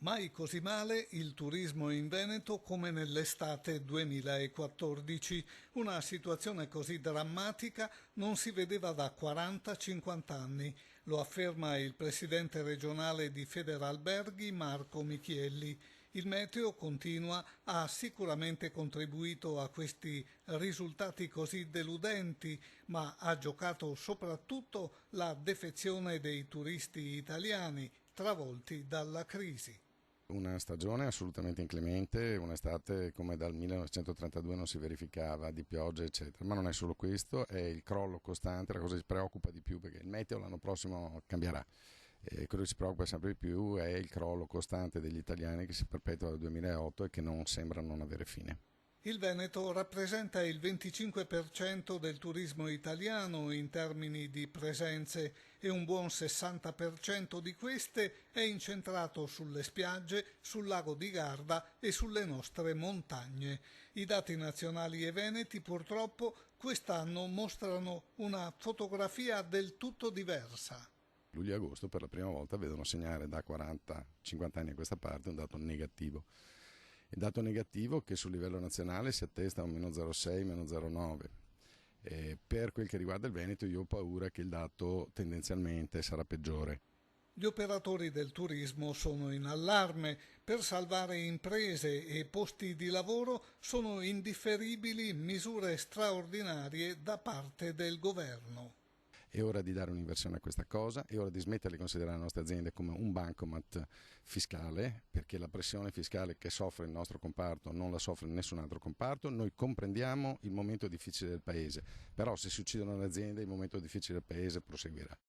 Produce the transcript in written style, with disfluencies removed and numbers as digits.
Mai così male il turismo in Veneto come nell'estate 2014. Una situazione così drammatica non si vedeva da 40-50 anni. Lo afferma il presidente regionale di Federalberghi Marco Michielli. Il meteo, continua, ha sicuramente contribuito a questi risultati così deludenti, ma ha giocato soprattutto la defezione dei turisti italiani, travolti dalla crisi. Una stagione assolutamente inclemente, un'estate come dal 1932 non si verificava, di piogge eccetera, ma non è solo questo, è il crollo costante, la cosa che ci preoccupa di più perché il meteo l'anno prossimo cambierà. Quello che ci preoccupa sempre di più è il crollo costante degli italiani che si perpetua dal 2008 e che non sembra non avere fine. Il Veneto rappresenta il 25% del turismo italiano in termini di presenze e un buon 60% di queste è incentrato sulle spiagge, sul lago di Garda e sulle nostre montagne. I dati nazionali e veneti purtroppo quest'anno mostrano una fotografia del tutto diversa. Luglio e agosto per la prima volta vedono segnare da 40-50 anni a questa parte un dato negativo. Il dato negativo che sul livello nazionale si attesta a un meno 0,6, meno 0,9. Per quel che riguarda il Veneto io ho paura che il dato tendenzialmente sarà peggiore. Gli operatori del turismo sono in allarme. Per salvare imprese e posti di lavoro sono indifferibili misure straordinarie da parte del governo. È ora di dare un'inversione a questa cosa, è ora di smettere di considerare le nostre aziende come un bancomat fiscale, perché la pressione fiscale che soffre il nostro comparto non la soffre nessun altro comparto. Noi comprendiamo il momento difficile del Paese, però se si uccidono le aziende il momento difficile del Paese proseguirà.